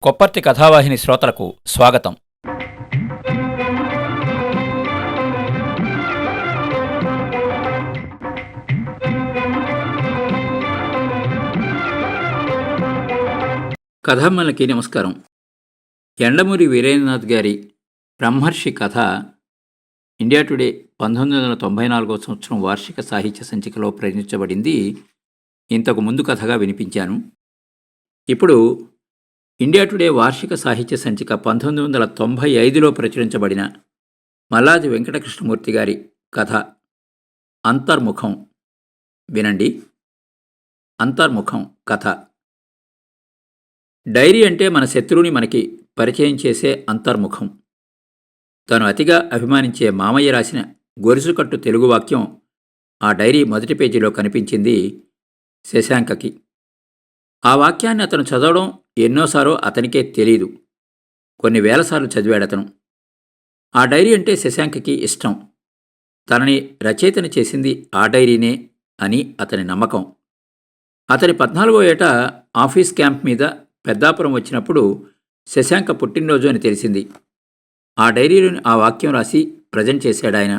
కొప్పర్తి కథావాహిని శ్రోతలకు స్వాగతం. కథామ్మలకి నమస్కారం. యండమూరి వీరేంద్రనాథ్ గారి బ్రహ్మర్షి కథ ఇండియా టుడే 1994 సంవత్సరం వార్షిక సాహిత్య సంచికలో ప్రచురించబడింది. ఇంతకు ముందు కథగా వినిపించాను. ఇప్పుడు ఇండియా టుడే వార్షిక సాహిత్య సంచిక 1995లో ప్రచురించబడిన మల్లాది వెంకటకృష్ణమూర్తి గారి కథ అంతర్ముఖం వినండి. అంతర్ముఖం కథ. డైరీ అంటే మన శత్రువుని మనకి పరిచయం చేసే అంతర్ముఖం. తను అతిగా అభిమానించే మామయ్య రాసిన గొలుసుకట్టు తెలుగు వాక్యం ఆ డైరీ మొదటి పేజీలో కనిపించింది శశాంకకి. ఆ వాక్యాన్ని అతను చదవడం ఎన్నోసారో అతనికే తెలీదు. కొన్ని వేలసార్లు చదివాడతను. ఆ డైరీ అంటే శశాంకకి ఇష్టం. తనని రచయితని చేసింది ఆ డైరీనే అని అతని నమ్మకం. అతని 14వ ఏట ఆఫీస్ క్యాంప్ మీద పెద్దాపురం వచ్చినప్పుడు శశాంక పుట్టినరోజు అని తెలిసింది. ఆ డైరీలోని ఆ వాక్యం రాసి ప్రజెంట్ చేశాడాయన.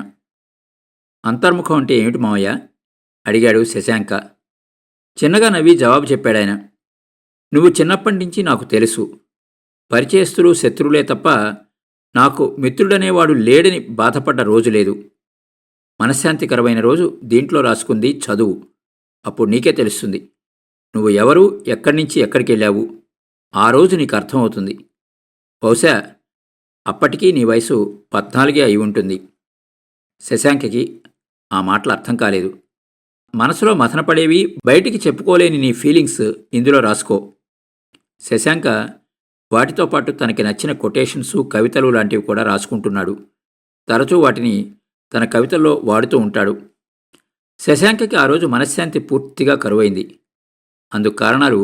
అంతర్ముఖం అంటే ఏమిటి మావయ్య అడిగాడు శశాంక. చిన్నగా నవ్వి జవాబు చెప్పాడాయన. నువ్వు చిన్నప్పటి నుంచి నాకు తెలుసు. పరిచయస్తులు శత్రువులే తప్ప నాకు మిత్రుడనేవాడు లేడని బాధపడ్డ రోజు లేదు. మనశ్శాంతికరమైన రోజు దీంట్లో రాసుకుంది చదువు. అప్పుడు నీకే తెలుస్తుంది నువ్వు ఎవరు, ఎక్కడి నుంచి ఎక్కడికి వెళ్ళావు. ఆ రోజు నీకు అర్థమవుతుంది. బహుశా అప్పటికీ నీ వయసు 14 అయి ఉంటుంది. శశాంకకి ఆ మాటలు అర్థం కాలేదు. మనసులో మథనపడేవి, బయటికి చెప్పుకోలేని నీ ఫీలింగ్స్ ఇందులో రాసుకో. శశాంక వాటితో పాటు తనకి నచ్చిన కొటేషన్సు, కవితలు లాంటివి కూడా రాసుకుంటున్నాడు. తరచూ వాటిని తన కవితల్లో వాడుతూ ఉంటాడు. శశాంకకి ఆ రోజు మనశ్శాంతి పూర్తిగా కరువైంది. అందుకు కారణాలు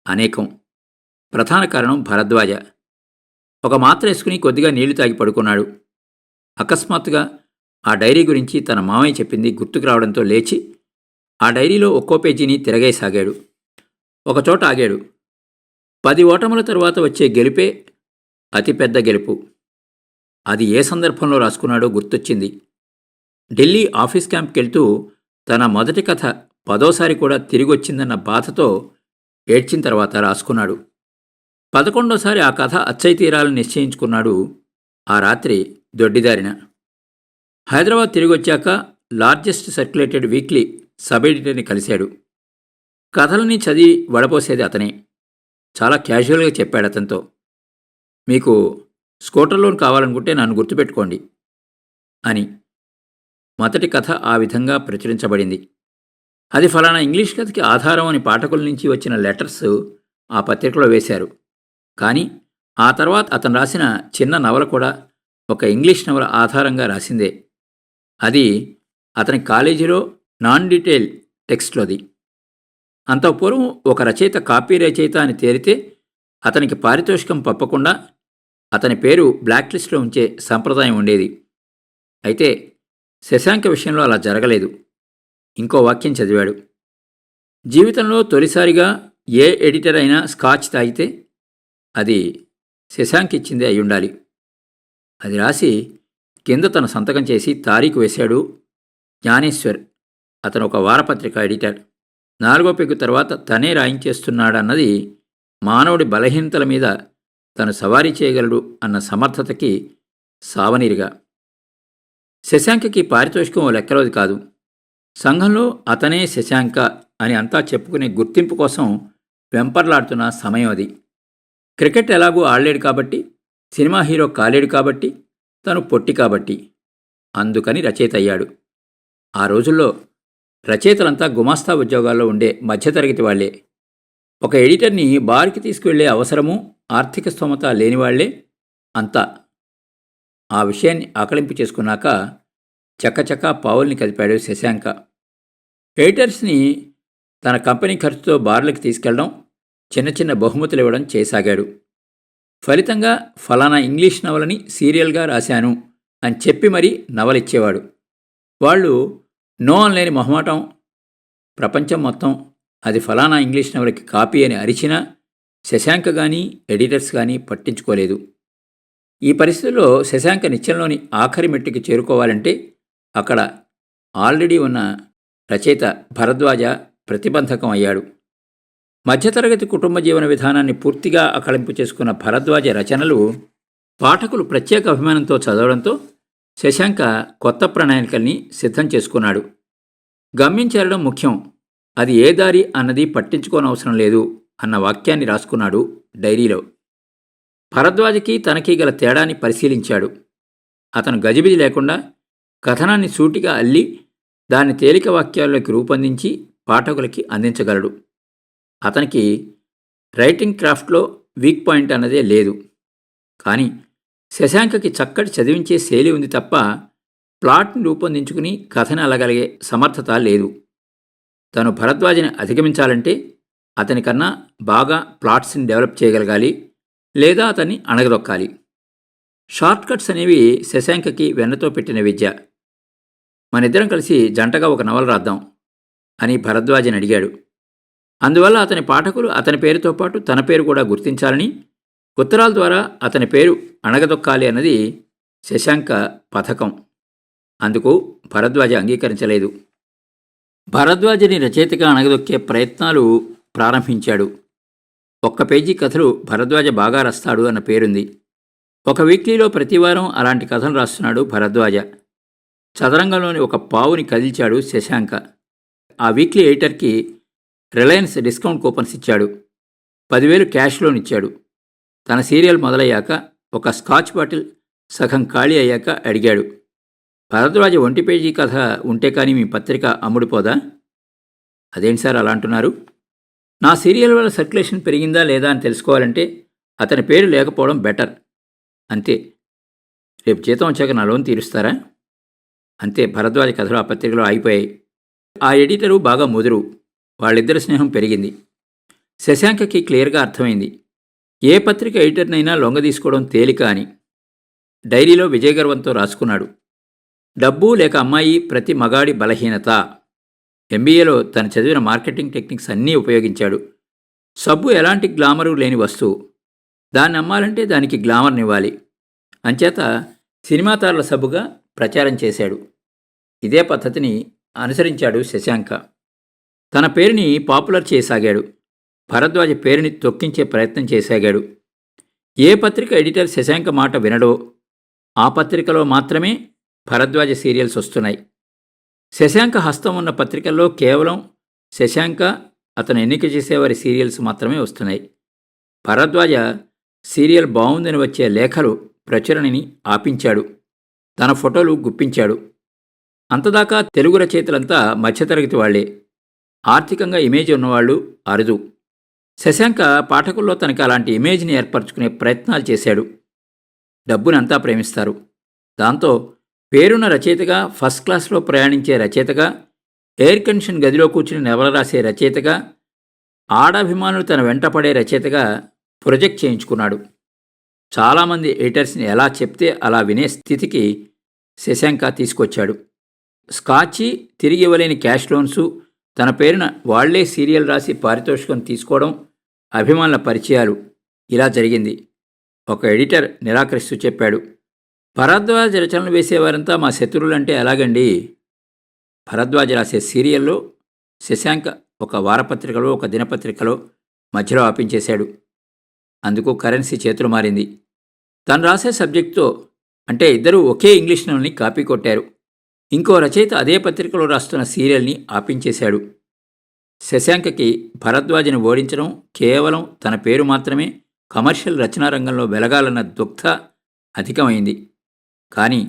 అనేకం. ప్రధాన కారణం భరద్వాజ. ఒక మాత్ర వేసుకుని కొద్దిగా నీళ్లు తాగి పడుకున్నాడు. అకస్మాత్తుగా ఆ డైరీ గురించి తన మామయ్య చెప్పింది గుర్తుకు రావడంతో లేచి ఆ డైరీలో ఒక్కో పేజీని తిరగేసాగాడు. ఒకచోట ఆగాడు. 10 ఓటముల తరువాత వచ్చే గెలుపే అతిపెద్ద గెలుపు. అది ఏ సందర్భంలో రాసుకున్నాడో గుర్తొచ్చింది. ఢిల్లీ ఆఫీస్ క్యాంప్కెళ్తూ తన మొదటి కథ 10వ కూడా తిరిగొచ్చిందన్న బాధతో ఏడ్చిన తర్వాత రాసుకున్నాడు. 11వ ఆ కథ అచ్చయి తీరాలని నిశ్చయించుకున్నాడు. ఆ రాత్రి దొడ్డిదారిన హైదరాబాద్ తిరిగొచ్చాక లార్జెస్ట్ సర్క్యులేటెడ్ వీక్లీ సబ్ ఎడిటర్ని కలిశాడు. కథలని చదివి వడపోసేది అతనే. చాలా క్యాజువల్గా చెప్పాడు అతనితో. మీకు స్కూటర్ లోన్ కావాలనుకుంటే నన్ను గుర్తుపెట్టుకోండి అని. మొదటి కథ ఆ విధంగా ప్రచురించబడింది. అది ఫలానా ఇంగ్లీష్ కథకి ఆధారం అని పాఠకుల నుంచి వచ్చిన లెటర్స్ ఆ పత్రికలో వేశారు. కానీ ఆ తర్వాత అతను రాసిన చిన్న నవల కూడా ఒక ఇంగ్లీష్ నవల ఆధారంగా రాసిందే. అది అతని కాలేజీలో నాన్ డీటెయిల్ టెక్స్ట్లోది. అంత పూర్వం ఒక రచయిత కాపీ రచయిత అని తేలితే అతనికి పారితోషికం పప్పకుండా అతని పేరు బ్లాక్ లిస్ట్లో ఉంచే సంప్రదాయం ఉండేది. అయితే శశాంక విషయంలో అలా జరగలేదు. ఇంకో వాక్యం చదివాడు. జీవితంలో తొలిసారిగా ఏ ఎడిటర్ అయినా స్కాచ్ తాగితే అది శశాంక్ ఇచ్చిందే అయ్యుండాలి. అది రాసి కింద తన సంతకం చేసి తారీఖు వేశాడు జ్ఞానేశ్వర్. అతను ఒక వారపత్రిక ఎడిటర్. 4వ పెగ్గు తర్వాత తనే రాయించేస్తున్నాడన్నది మానవుడి బలహీనతల మీద తను సవారీ చేయగలడు అన్న సమర్థతకి సావనీరుగా. శశాంకకి పారితోషికం ఓ లెక్కలోది కాదు. సంఘంలో అతనే శశాంక అని అంతా చెప్పుకునే గుర్తింపు కోసం వెంపర్లాడుతున్న సమయం అది. క్రికెట్ ఎలాగూ ఆడలేడు కాబట్టి, సినిమా హీరో కాలేడు కాబట్టి, తను పొట్టి కాబట్టి, అందుకని రచయిత అయ్యాడు. ఆ రోజుల్లో రచయితలంతా గుమాస్తా ఉద్యోగాల్లో ఉండే మధ్యతరగతి వాళ్లే. ఒక ఎడిటర్ని బార్కి తీసుకువెళ్లే అవసరమూ ఆర్థిక స్తోమత లేనివాళ్లే అంతా. ఆ విషయాన్ని ఆకలింపు చేసుకున్నాక చక్కచక్క పావుల్ని కదిపాడు శశాంక. ఎడిటర్స్ని తన కంపెనీ ఖర్చుతో బార్లకు తీసుకెళ్లడం, చిన్న చిన్న బహుమతులు ఇవ్వడం చేసాగాడు. ఫలితంగా ఫలానా ఇంగ్లీష్ నవలని సీరియల్గా రాశాను అని చెప్పి మరీ నవలిచ్చేవాడు. వాళ్ళు నో అనలేని మొహమాటం. ప్రపంచం మొత్తం అది ఫలానా ఇంగ్లీష్ నవలకి కాపీ అని అరిచినా శశాంక కానీ ఎడిటర్స్ కానీ పట్టించుకోలేదు. ఈ పరిస్థితుల్లో శశాంక నిత్యంలోని ఆఖరి మెట్టుకి చేరుకోవాలంటే అక్కడ ఆల్రెడీ ఉన్న రచయిత భరద్వాజ ప్రతిబంధకం అయ్యాడు. మధ్యతరగతి కుటుంబ జీవన విధానాన్ని పూర్తిగా అకళింపు చేసుకున్న భరద్వాజ రచనలు పాఠకులు ప్రత్యేక అభిమానంతో చదవడంతో శశాంక కొత్త ప్రణాళికల్ని సిద్ధం చేసుకున్నాడు. గమ్యం చేరడం ముఖ్యం, అది ఏ దారి అన్నది పట్టించుకోనవసరం లేదు అన్న వాక్యాన్ని రాసుకున్నాడు డైరీలో. భరద్వాజకి తనకి గల తేడాని పరిశీలించాడు. అతను గజిబిజి లేకుండా కథనాన్ని సూటిగా అల్లి దాన్ని తేలిక వాక్యాల్లోకి రూపొందించి పాఠకులకి అందించగలడు. అతనికి రైటింగ్ క్రాఫ్ట్లో వీక్ పాయింట్ అన్నదే లేదు. కానీ శశాంకకి చక్కటి చదివించే శైలి ఉంది తప్ప ప్లాట్ని రూపొందించుకుని కథని అలగలిగే సమర్థత లేదు. తను భరద్వాజని అధిగమించాలంటే అతనికన్నా బాగా ప్లాట్స్ని డెవలప్ చేయగలగాలి, లేదా అతన్ని అణగదొక్కాలి. షార్ట్ కట్స్ అనేవి శశాంకకి వెన్నతో పెట్టిన విద్య. మనిద్దరం కలిసి జంటగా ఒక నవల రాద్దాం అని భరద్వాజని అడిగాడు. అందువల్ల అతని పాఠకులు అతని పేరుతో పాటు తన పేరు కూడా గుర్తించాలని, ఉత్తరాల ద్వారా అతని పేరు అణగదొక్కాలి అన్నది శశాంక పథకం. అందుకు భరద్వాజ అంగీకరించలేదు. భరద్వాజని రచయితగా అణగదొక్కే ప్రయత్నాలు ప్రారంభించాడు. 1 పేజీ కథలు భరద్వాజ బాగా రాస్తాడు అన్న పేరుంది. ఒక వీక్లీలో ప్రతివారం అలాంటి కథలు రాస్తున్నాడు భరద్వాజ. చదరంగంలోని ఒక పావుని కదిల్చాడు శశాంక. ఆ వీక్లీ ఎడిటర్కి రిలయన్స్ డిస్కౌంట్ కూపన్స్ ఇచ్చాడు. 10,000 క్యాష్ లోన్ ఇచ్చాడు. తన సీరియల్ మొదలయ్యాక ఒక స్కాచ్ బాటిల్ సగం ఖాళీ అయ్యాక అడిగాడు, భరద్వాజ 1 పేజీ కథ ఉంటే కానీ మీ పత్రిక అమ్ముడుపోదా? అదేంటి సార్ అలా అంటున్నారు? నా సీరియల్ వల్ల సర్క్యులేషన్ పెరిగిందా లేదా అని తెలుసుకోవాలంటే అతని పేరు లేకపోవడం బెటర్. అంతే. రేపు జీతం వచ్చాక నా లోన్ తీరుస్తారా? అంతే. భరద్వాజ కథలు ఆ పత్రికలో ఆగిపోయాయి. ఆ ఎడిటరు బాగా ముదురు. వాళ్ళిద్దరి స్నేహం పెరిగింది. శశాంకకి క్లియర్గా అర్థమైంది, ఏ పత్రిక ఎడిటర్నైనా లొంగదీసుకోవడం తేలిక అని. డైరీలో విజయగర్వంతో రాసుకున్నాడు, డబ్బు లేక అమ్మాయి ప్రతి మగాడి బలహీనత. ఎంబీఏలో తను చదివిన మార్కెటింగ్ టెక్నిక్స్ అన్నీ ఉపయోగించాడు. సబ్బు ఎలాంటి గ్లామరు లేని వస్తువు. దాన్ని అమ్మాలంటే దానికి గ్లామర్నివ్వాలి. అంచేత సినిమా తారల సబ్బుగా ప్రచారం చేశాడు. ఇదే పద్ధతిని అనుసరించాడు శశాంక. తన పేరుని పాపులర్ చేయసాగాడు. భరద్వాజ పేరుని తొక్కించే ప్రయత్నం చేసాగాడు. ఏ పత్రిక ఎడిటర్ శశాంక మాట వినడో ఆ పత్రికలో మాత్రమే భరద్వాజ సీరియల్స్ వస్తున్నాయి. శశాంక హస్తం ఉన్న పత్రికల్లో కేవలం శశాంక, అతను ఎన్నిక చేసేవారి సీరియల్స్ మాత్రమే వస్తున్నాయి. భరద్వాజ సీరియల్ బాగుందని వచ్చే లేఖలు ప్రచురణని ఆపించాడు. తన ఫోటోలు గుప్పించాడు. అంతదాకా తెలుగు రచయితలంతా మధ్యతరగతి వాళ్లే. ఆర్థికంగా ఇమేజ్ ఉన్నవాళ్లు అరుదు. శశాంక పాఠకుల్లో తనకి అలాంటి ఇమేజ్ని ఏర్పరచుకునే ప్రయత్నాలు చేశాడు. డబ్బుని అంతా ప్రేమిస్తారు. దాంతో పేరున్న రచయితగా, ఫస్ట్ క్లాస్లో ప్రయాణించే రచయితగా, ఎయిర్ కండిషన్ గదిలో కూర్చుని నవల రాసే రచయితగా, ఆడాభిమానులు తన వెంటపడే రచయితగా ప్రొజెక్ట్ చేయించుకున్నాడు. చాలామంది ఎడిటర్స్ని ఎలా చెప్తే అలా వినే స్థితికి శశాంక తీసుకొచ్చాడు. స్కాచి, తిరిగి ఇవ్వలేని క్యాష్ లోన్సు, తన పేరున వాళ్లే సీరియల్ రాసి పారితోషికం తీసుకోవడం, అభిమానుల పరిచయాలు, ఇలా జరిగింది. ఒక ఎడిటర్ నిరాకరిస్తూ చెప్పాడు, భరద్వాజ రచనలు వేసేవారంతా మా శత్రువులంటే ఎలాగండి? భరద్వాజ రాసే సీరియల్లో శశాంక ఒక వారపత్రికలో, ఒక దినపత్రికలో మధ్యలో ఆపించేశాడు. అందుకు కరెన్సీ చేతులు మారింది. తను రాసే సబ్జెక్టుతో, అంటే ఇద్దరూ ఒకే ఇంగ్లీష్ నవల్ని కాపీ కొట్టారు. ఇంకో రచయిత అదే పత్రికలో రాస్తున్న సీరియల్ని ఆపించేశాడు. శశాంకకి భరద్వాజని ఓడించడం కేవలం తన పేరు మాత్రమే కమర్షియల్ రచనా రంగంలో వెలగాలన్న దుగ్ధ అధికమైంది. కానీ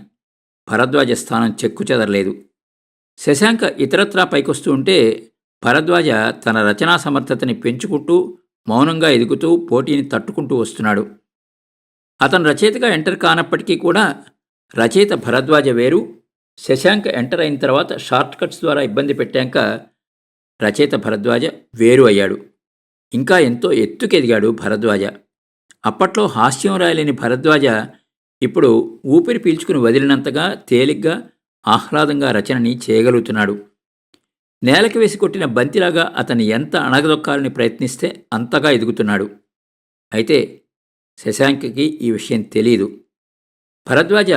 భరద్వాజ స్థానం చెక్కుచెదరలేదు. శశాంక ఇతరత్రా పైకొస్తూ ఉంటే భరద్వాజ తన రచనా సమర్థతని పెంచుకుంటూ మౌనంగా ఎదుగుతూ పోటీని తట్టుకుంటూ వస్తున్నాడు. అతను రచయితగా ఎంటర్ కానప్పటికీ కూడా రచయిత భరద్వాజ వేరు. శశాంక ఎంటర్ అయిన తర్వాత షార్ట్ కట్స్ ద్వారా ఇబ్బంది పెట్టాక రచయిత భరద్వాజ వేరు అయ్యాడు. ఇంకా ఎంతో ఎత్తుకెదిగాడు భరద్వాజ. అప్పట్లో హాస్యం రాయలేని భరద్వాజ ఇప్పుడు ఊపిరి పీల్చుకుని వదిలినంతగా తేలిగ్గా ఆహ్లాదంగా రచనని చేయగలుగుతున్నాడు. నేలకి వేసి కొట్టిన బంతిలాగా అతన్ని ఎంత అణగదొక్కాలని ప్రయత్నిస్తే అంతగా ఎదుగుతున్నాడు. అయితే శశాంకకి ఈ విషయం తెలీదు. భరద్వాజ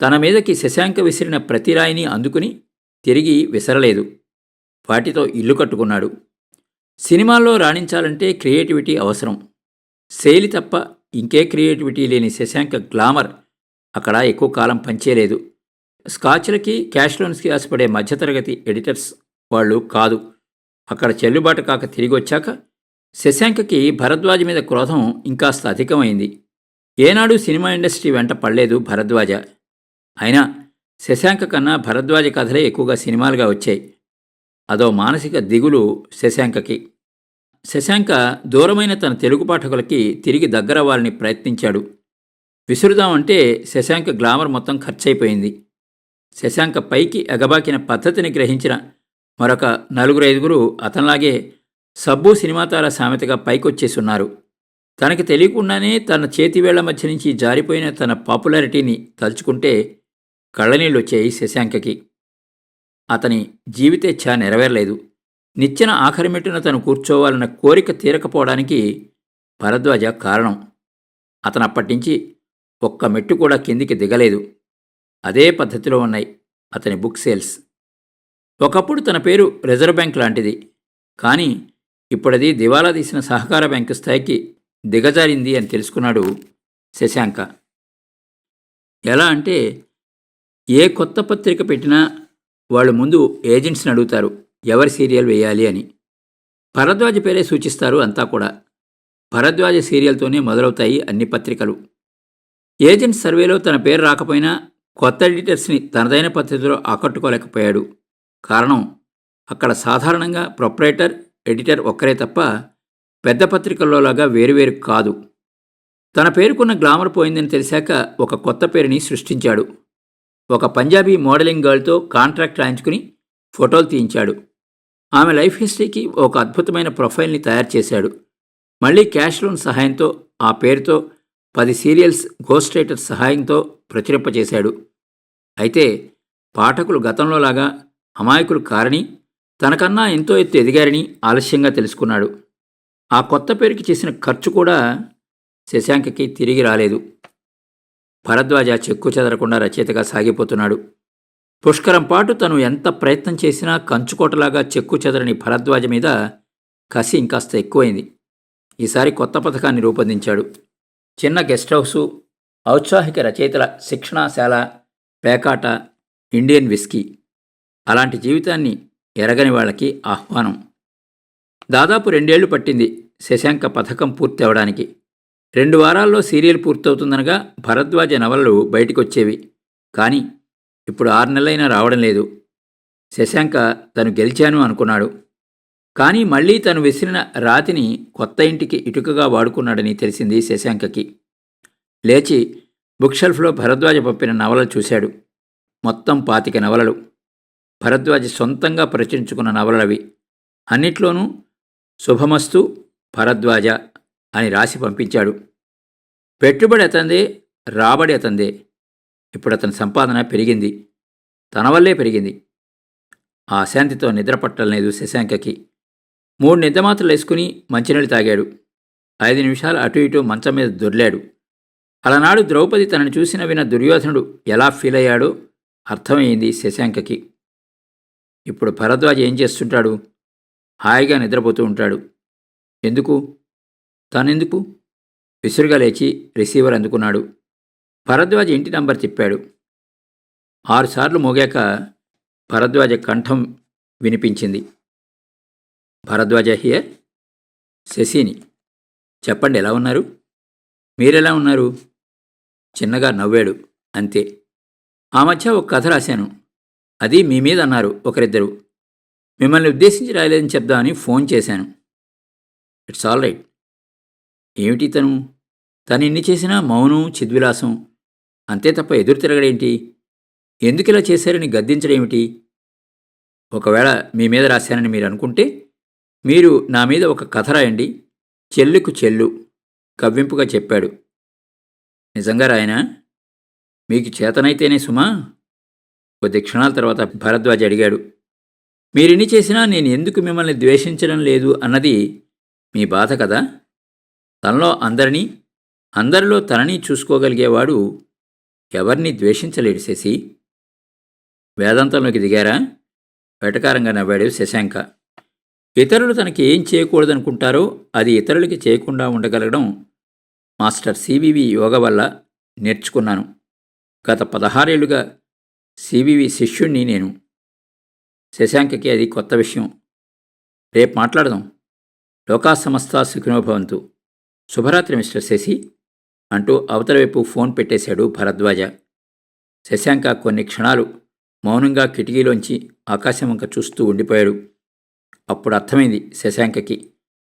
తన మీదకి శశాంక విసిరిన ప్రతి రాయిని అందుకుని తిరిగి విసరలేదు. వాటితో ఇల్లు కట్టుకున్నాడు. సినిమాల్లో రాణించాలంటే క్రియేటివిటీ అవసరం. శైలి తప్ప ఇంకే క్రియేటివిటీ లేని శశాంక గ్లామర్ అక్కడ ఎక్కువ కాలం పనిచేయలేదు. స్కాచ్లకి, క్యాష్ లోన్స్కి ఆశపడే మధ్యతరగతి ఎడిటర్స్ వాళ్ళు కాదు. అక్కడ చెల్లుబాటు కాక తిరిగి వచ్చాక శశాంకకి భరద్వాజ మీద క్రోధం ఇంకాస్త అధికమైంది. ఏనాడు సినిమా ఇండస్ట్రీ వెంట పడలేదు భరద్వాజ. అయినా శశాంక కన్నా భరద్వాజ కథలే ఎక్కువగా సినిమాలుగా వచ్చాయి. అదో మానసిక దిగులు శశాంకకి. శశాంక దూరమైన తన తెలుగు పాఠకులకి తిరిగి దగ్గరవ్వాలని ప్రయత్నించాడు. విసురుదామంటే శశాంక గ్లామర్ మొత్తం ఖర్చయిపోయింది. శశాంక పైకి ఎగబాకిన పద్ధతిని గ్రహించిన మరొక 4-5 అతనిలాగే సబ్బు సినిమాతార సామెతగా పైకొచ్చేసున్నారు. తనకి తెలియకుండానే తన చేతివేళ్ల మధ్య నుంచి జారిపోయిన తన పాపులారిటీని తలుచుకుంటే కళ్ళనీళ్ళొచ్చాయి శశాంకకి. అతని జీవితేచ్ఛ నెరవేరలేదు. నిచ్చెన ఆఖరి మెట్టున తను కూర్చోవాలన్న కోరిక తీరకపోవడానికి భరద్వాజ కారణం. అతను అప్పటినుంచి ఒక్క మెట్టు కూడా కిందికి దిగలేదు. అదే పద్ధతిలో ఉన్నాయి అతని బుక్ సేల్స్. ఒకప్పుడు తన పేరు రిజర్వ్ బ్యాంక్ లాంటిది. కానీ ఇప్పుడది దివాలా తీసిన సహకార బ్యాంకు స్థాయికి దిగజారింది అని తెలుసుకున్నాడు శశాంక. ఎలా అంటే ఏ కొత్త పత్రిక పెట్టినా వాళ్ళు ముందు ఏజెంట్స్ని అడుగుతారు ఎవరి సీరియల్ వేయాలి అని. భరద్వాజ పేరే సూచిస్తారు అంతా కూడా. భరద్వాజ సీరియల్తోనే మొదలవుతాయి అన్ని పత్రికలు. ఏజెంట్ సర్వేలో తన పేరు రాకపోయినా కొత్త ఎడిటర్స్ని తనదైన పద్ధతిలో ఆకట్టుకోలేకపోయాడు. కారణం అక్కడ సాధారణంగా ప్రొప్రైటర్, ఎడిటర్ ఒక్కరే తప్ప పెద్ద పత్రికల్లోలాగా వేరువేరు కాదు. తన పేరుకున్న గ్లామర్ పోయిందని తెలిసాక ఒక కొత్త పేరుని సృష్టించాడు. ఒక పంజాబీ మోడలింగ్ గర్ల్తో కాంట్రాక్ట్ రాయించుకుని ఫోటోలు తీయించాడు. ఆమె లైఫ్ హిస్టరీకి ఒక అద్భుతమైన ప్రొఫైల్ని తయారు చేశాడు. మళ్ళీ క్యాష్ లోన్ సహాయంతో ఆ పేరుతో 10 సీరియల్స్ గోస్ట్ రైటర్ సహాయంతో ప్రచురింపచేశాడు. అయితే పాఠకులు గతంలోలాగా అమాయకులు కారని, తనకన్నా ఎంతో ఎత్తు ఎదిగారని ఆలస్యంగా తెలుసుకున్నాడు. ఆ కొత్త పేరుకి చేసిన ఖర్చు కూడా శశాంకకి తిరిగి రాలేదు. భరద్వాజ చెక్కు చెదరకుండా రచయితగా సాగిపోతున్నాడు. పుష్కరం పాటు తను ఎంత ప్రయత్నం చేసినా కంచుకోటలాగా చెక్కు చెదరని భరద్వాజ మీద కసి ఇంకాస్త ఎక్కువైంది. ఈసారి కొత్త పథకాన్ని రూపొందించాడు. చిన్న గెస్ట్ హౌసు, ఔత్సాహిక రచయితల శిక్షణాశాల, పేకాట, ఇండియన్ విస్కీ, అలాంటి జీవితాన్ని ఎరగని వాళ్ళకి ఆహ్వానం. దాదాపు 2 ఏళ్లు పట్టింది శశాంక పథకం పూర్తి అవడానికి. 2 వారాల్లో సీరియల్ పూర్తవుతుందనగా భరద్వాజ నవలలు బయటికొచ్చేవి. కానీ ఇప్పుడు 6 నెలలైనా రావడం లేదు. శశాంక తను గెలిచాను అనుకున్నాడు. కానీ మళ్లీ తను విసిరిన రాతిని కొత్త ఇంటికి ఇటుకగా వాడుకున్నాడని తెలిసింది శశాంకకి. లేచి బుక్ షెల్ఫ్లో భరద్వాజ పంపిన నవలలు చూశాడు. మొత్తం 25 నవలలు. భరద్వాజ సొంతంగా ప్రచురించుకున్న నవలలవి. అన్నిట్లోనూ శుభమస్తు భరద్వాజ అని రాసి పంపించాడు. పెట్టుబడి అతందే, రాబడి అతందే. ఇప్పుడు అతని సంపాదన పెరిగింది. తన వల్లే పెరిగింది. ఆ అశాంతితో నిద్ర పట్టలేదు శశాంకకి. 3 నిద్రమాత్రలు వేసుకుని మంచినీళ్ళు తాగాడు. 5 నిమిషాలు అటు ఇటు మంచం మీద దొర్లాడు. అలనాడు ద్రౌపది తనని చూసిన విన్న దుర్యోధనుడు ఎలా ఫీల్ అయ్యాడో అర్థమైంది శశాంకకి. ఇప్పుడు భరద్వాజ ఏం చేస్తుంటాడు? హాయిగా నిద్రపోతూ ఉంటాడు. ఎందుకు? తానెందుకు? విసురుగా లేచి రిసీవర్ అందుకున్నాడు. భరద్వాజ ఇంటి నంబర్ చెప్పాడు. 6 సార్లు మోగాక భరద్వాజ కంఠం వినిపించింది. భరద్వాజ హియర్. శశిని. చెప్పండి, ఎలా ఉన్నారు? మీరెలా ఉన్నారు? చిన్నగా నవ్వాడు. అంతే. ఆ మధ్య ఒక కథ రాశాను. అది మీ మీద అన్నారు ఒకరిద్దరు. మిమ్మల్ని ఉద్దేశించి రాయలేదని చెప్దామని ఫోన్ చేశాను. It's all right. ఏమిటి తను ఇన్ని చేసినా మౌనం, చిద్విలాసం అంతే తప్ప ఎదురు తిరగడేంటి? ఎందుకిలా చేశారని గద్దించడేమిటి? ఒకవేళ మీ మీద రాశానని మీరు అనుకుంటే మీరు నా మీద ఒక కథ రాయండి, చెల్లుకు చెల్లు కవ్వింపుగా చెప్పాడు. నిజంగా రాయనా? మీకు చేతనైతేనే సుమా. కొద్ది క్షణాల తర్వాత భరద్వాజ అడిగాడు. మీరిన్ని చేసినా నేను ఎందుకు మిమ్మల్ని ద్వేషించడం లేదు అన్నది మీ బాధ కదా? తనలో అందరినీ, అందరిలో తనని చూసుకోగలిగేవాడు ఎవరిని ద్వేషించలేడు శశి. వేదాంతంలోకి దిగారా? వెటకారంగా నవ్వాడు శశాంక. ఇతరులు తనకి ఏం చేయకూడదనుకుంటారో అది ఇతరులకి చేయకుండా ఉండగలగడం మాస్టర్ సివివి యోగ వల్ల నేర్చుకున్నాను. గత 16 ఏళ్లుగా సివివి శిష్యుణ్ణి నేను. శశాంకకి అది కొత్త విషయం. రేపు మాట్లాడదాం. లోకా సమస్త సుఖినోభవంతు. శుభరాత్రి మిస్టర్ శశి అంటూ అవతల వైపు ఫోన్ పెట్టేశాడు భరద్వాజ. శశాంక కొన్ని క్షణాలు మౌనంగా కిటికీలోంచి ఆకాశం వంక చూస్తూ ఉండిపోయాడు. అప్పుడు అర్థమైంది శశాంకకి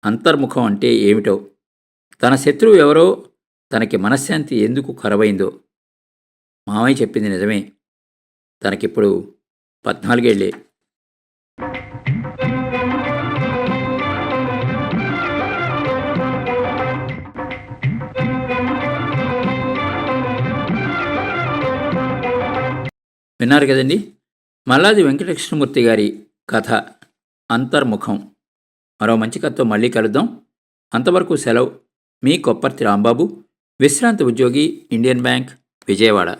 అంతర్ముఖం అంటే ఏమిటో. తన శత్రువు ఎవరో, తనకి మనశ్శాంతి ఎందుకు కరవైందో. మామయ్య చెప్పింది నిజమే. తనకిప్పుడు 14 ఏళ్లే. విన్నారు కదండి, మల్లాది వెంకటకృష్ణమూర్తి గారి కథ అంతర్ముఖం. మరో మంచి కథతో మళ్ళీ కలుద్దాం. అంతవరకు సెలవు. మీ కొప్పర్తి రాంబాబు, విశ్రాంతి ఉద్యోగి, ఇండియన్ బ్యాంక్, విజయవాడ.